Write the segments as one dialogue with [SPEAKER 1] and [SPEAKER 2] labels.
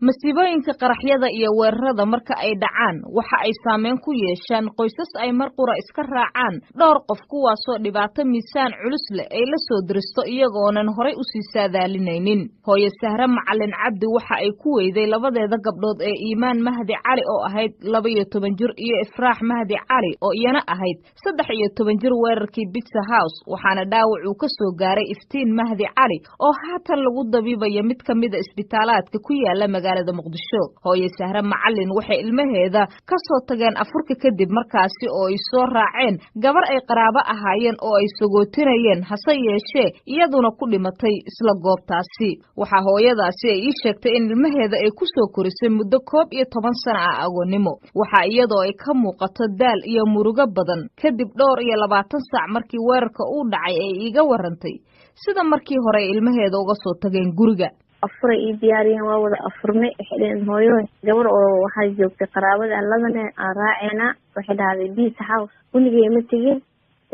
[SPEAKER 1] masiibooyinka qaraxyada iyo weerarada marka ay dhacaan waxa ay saameyn ku yeeshaan qoysas ay mar qura iska raacaan dhowr qof kuwaasoo dhibaato miisaan culus leh ay la soo diristo iyagoonan horay u sii saadaalinaynin. hooyo Sahra Macalin Cabdi waxa ay ku weyday labadeeda gabdhood ee Iimaan Mahdi Cali oo ahayd 12 jir iyo Ifraax Mahdi Cali oo iyana ahayd 13 jir weerarkii Pizza House waxaana dhaawac uu ka soo gaaray Iftiin Mahdi Cali oo haatan lagu dabiibayo mid ka mid ah isbitaalaadka ku yaala magaalada Muqdisho. hooyo Sahra Macalin waxay ilmaheeda ka soo tageen afurka kadib markaasi oo ay soo raaceen gabar ay qaraabo ahaayeen oo ay sagootinayeen hase yeeshee iyaduna ku dhimatay isla goobtaasi. waxa hooyadaasi ay ii sheegtay in ilmaheeda ay ku soo korisay muddo 11 sano ah agoonnimo waxa iyadoo ay ka muuqato daal iyo murugo badan kadib dhowr iyo 20 saac markii weerarka uu dhacay ay iiga warantay sida markii hore ilmaheeda uga soo tageen guriga.
[SPEAKER 2] afur iyo diyaariyeen waa wada afurnay xideen hooyo gabar oo waxa joogtay qaraabada labane aan raacayna waxay dhahday Pizza House kunigay ma tagin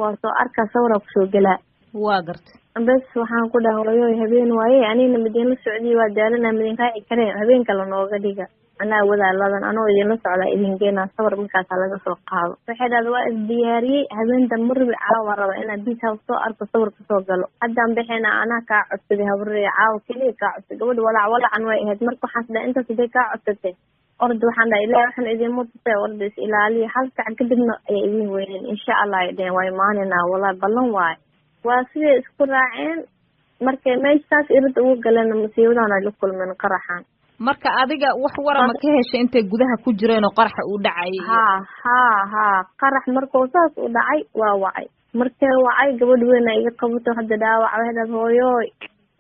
[SPEAKER 2] waa soo arka sawir ku soo galaa
[SPEAKER 1] waa gartay
[SPEAKER 2] bas waxaan ku dhahay hooyo habeen waaye anina Madiina Sacuudi waa daalana Madiina raaci kareen habeen kale nooga dhiga anaa wada ladan anoo idin la socda idin geena sawir markaas laga soo qaado waxay dhahday waa diyaariyay habeenta marbi caawa raba inaan Pizza House soo arko sawir ka soo galo haddaan bixina anaa ka codsaday habree caawa kaliya ka codsaday gabadh walaacan way ahayd marka waxaan sidaa inta sidee ka codsatay ordu waxaan dhahay ilaahay waxaan idin mudtay ordis ilaaliya hal sac kadibna ay idin weyneen insha Allah idin way maanina wala ballan waay waa sidee isku raaceen markay meeshaas irada ugu galeen masiibadana la kulmeen qaraxan.
[SPEAKER 1] marka adiga wax warama ka heshay intay gudaha ku jireen oo qarax uu dhacay
[SPEAKER 2] ha qarax markuu saas u dhacay waa wacay markay wacay gabadh weyn ay iga qabato hadda dhaawac waxaad hooyo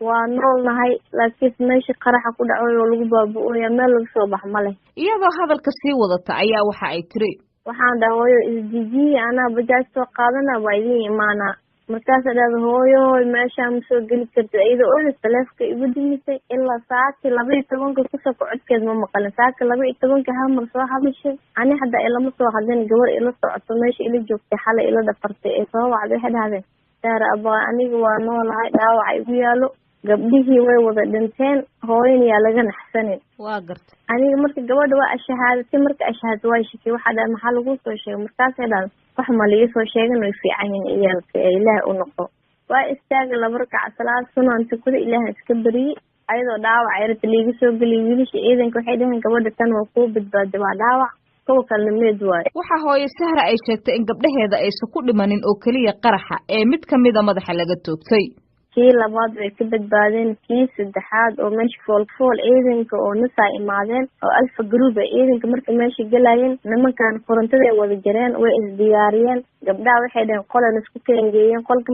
[SPEAKER 2] waa noolnahay laakiin meesha qaraxa ku dhacay oo lagu baabu'ay meel laga soo bax ma leh.
[SPEAKER 1] iyadoo hadalka sii wadata ayaa waxa ay tiri
[SPEAKER 2] waxaan dhahay hooyo isdiji ana bajaaj soo qaadana waa idin imaana markaas dhahday hooyo meesha ma soo gali kartid iyadoo oo taleefka igu dimisay ilaa saacadii 12 ku soo codkeed ma maqalin saacadii 12 hal mar soo hadashay ani hadda ilama soo hadin gabar ila socoto meesha ila joogtay xalay ila dhafartay ee soo wacday waxay dhahday Sahra aba aniga waa noolahay dhaawac igu yaalo gabdhihii way wada dhinteen hooyaniya laga naxsanin
[SPEAKER 1] waa gartay
[SPEAKER 2] aniga markii gabadha waa ashahaadatay markii ashahaadatay way shaki waxa dhahay maxaa lagu soo sheegay markaas ay dhahay wax ma liiga soo sheegan way fiican yihiin iyalka ilaahay u noqo waa istaagay laba rakac salaad sunnanta kuda ilaahay iska bariyay ayadoo dhaawac yarta liiga soo galay wiilasha ciidanka waxay dhahaan gabadha tan waa ku badbaaday waa dhaawac kuwa kale mid waay.
[SPEAKER 1] waxa hooyo Sahra ay sheegtay in gabdhaheeda aysan ku dhimanin oo kaliya qaraxa ee mid kamid ah madaxa laga toogtay
[SPEAKER 2] kii labaad way ka badbaadeen kii saddexaad oo meesha fool ciidanka oo nasa imaadeen oo alfa group ciidanka markay meesha galayeen nimankan korontada ay wada jireen way isdiyaariyeen gabdhaha waxay dhaheen qolan isku keengeeyeen qolka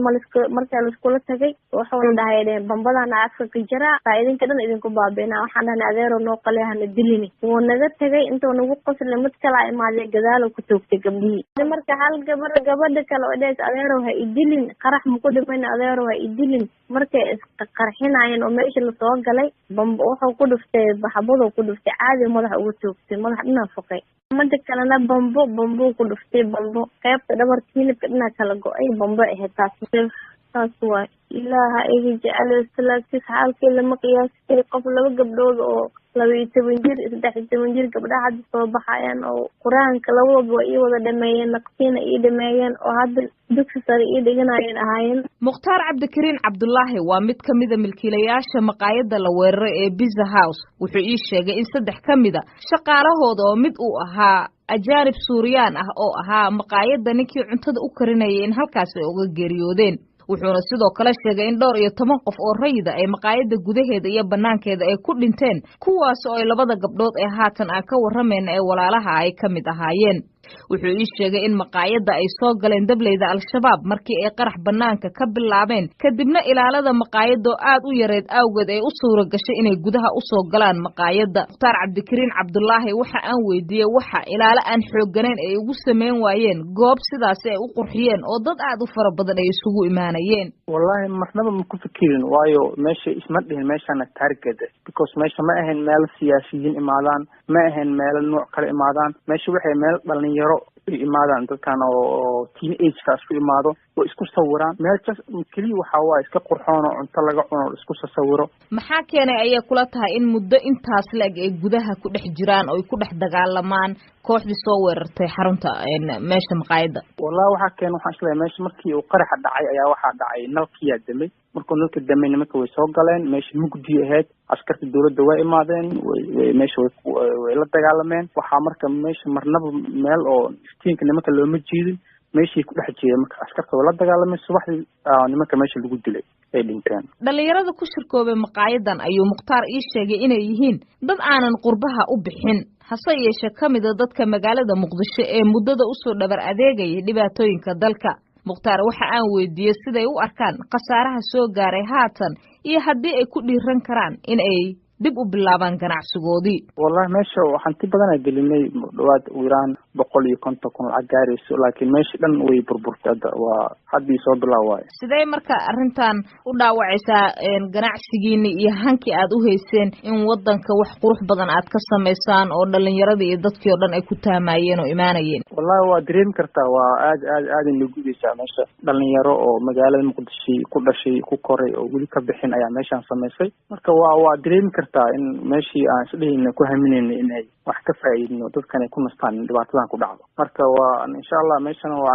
[SPEAKER 2] markay la isku tagay waxay dhahayeen bambadana afka ka jira faa'iidinka dhan idinku baabeena waxaan dhahnay adeero noo qaleehana dilini wuu naga tagay inta nagu qoslay mid kale ay imaadeen gadaal ku toogtay gabdhii marka hal gabadha kale oo dhees adeero ha idilin qarax ma ku dhiman adeero ha idilin markay isqarxinayeen oo meesha la soo galay bambo wuxuu ku dhuftay baxbado ku dhuftay caadi madaxa ugu toogtay madax dhinac fuqay mada kalena bambo ku dhuftay bambo qaybta dhabarka hilibka dhinac kala go'ay bambo ahayd taas waa ilaaha iga jecel salaadkiis xaalkii lama qiyaasay qof laba gabdhood oo 12 jir 13 jir gabdhaha hadda soo baxayaan oo quraanka labadaba ii wada dhameeyeen naqsiina ii dhameeyeen oo hadda dugsi sare ii dhiganayeen ahaayeen.
[SPEAKER 1] Mukhtaar Cabdikariin Cabdullaahi waa mid ka mid ah milkiilayaasha maqaayadda la weeraray ee Pizza House wuxuu ii sheegay in 3 ka mid ah shaqaalahooda oo mid uu ahaa ajaanib Suuriyaan ah oo ahaa maqaayadda ninkii cuntada u karinayay in halkaas ay uga geeriyoodeen. wuxuuna sidoo kale sheegay in dhowr iyo 10 qof oo rayida ay maqaayadda gudaheeda iyo banaankeeda ay ku dhinteen kuwaas oo ay labada gabdhood ee haatan aan ka waramayna ee walaalaha ay ka mid ahaayeen. wuxuu ii sheegay in maqaayadda ay soo galeen dableyda al-shabaab markii ay qarax banaanka ka bilaabeen kadibna ilaalada maqaayadda aad u yareed awgeed ay u suura gashay inay gudaha u soo galaan maqaayadda. Mukhtaar Cabdikariin Cabdullaahi waxa aan weydiiyay waxa ilaalo aan xooganeyn ay ugu sameyn waayeen goob sidaas ay u qurxiyeen oo dad aad u fara badan ay isugu imaanayeen.
[SPEAKER 3] wallahi marnaba ma ku fikirin waayo meesha isma dhihin meeshana target because meesha ma ahayn meel siyaasiyiin imaadaan ma ahayn meel nooc kale imaadaan meesha waxay meel dhalinyaro isku imaadaan dadkan oo teenage-ka isku imaado oo isku sawiraan meel keliya waxaa waaye iska qurxoon oo cunto laga cuno isku sawiro.
[SPEAKER 1] maxaa keenay ayay kula tahay in muddo intaas la-eg ay gudaha ku dhex jiraan oo ay ku dhex dagaalamaan kooxdii soo weerartay xarunta meesha maqaayadda?
[SPEAKER 3] wallahi waxaa keenay waxaan isleeyahay meesha markii uu qaraxa dhacay ayaa waxaa dhacay nalkiyaa damay. markuu nalka damay nimanka way soo galeen meesha mugdi ahayd, askarta dawladda way imaadeen, meesha way la dagaalameen. waxaa marka meesha marnaba meel oo iftiinka nimanka looma jiidin, meeshii ku dhex jeeda marka askarta way la dagaalameen. subaxdii nimanka meesha lagu dilay ay dhinteen.
[SPEAKER 1] dhalinyarada ku shirkoobay maqaayadan ayuu Mukhtaar ii sheegay inay yihiin dad aanan qurbaha u bixin, hase yeeshee ka mid a dadka magaalada Muqdisho ee muddada usoo dhabar adeegayay dhibaatooyinka dalka. Mukhtaar waxa aan weydiiyey siday u arkaan khasaaraha soo gaaray haatan iyo haddii ay ku dhiiran karaan in ay dib u bilaabaan ganacsigoodii.
[SPEAKER 3] wallahi meesha hanti badan ay gelinay dhawaad Iran 150 kun lacag gaarayso, laakiin meesha dhan way burburtay. hadda waa haddii soo bilaaway.
[SPEAKER 1] sidee marka arrintan u dhaawacaysaa ganacsigiina iyo hankii aad u hayseen in wadanka wax qurux badan aad ka samaysaan oo dhalinyaradii iyo dadkii oo dhan ay ku taamayeen oo imaanayeen?
[SPEAKER 3] wallahi waa dareemi kartaa, waa aad in lagu gudaysaa meesha. dhalinyaro oo magaalada Muqdisho ku dhashay ku koray oo weli ka bixin ayaa meeshan samaysay. marka waa dareemi kartaa in meeshii aan isdhehayna ku haminayna inay wax ka faa'iidino dadkan ay ku nastaan dhibaatadan ku dhacdo. marka waa insha Allah meeshana waa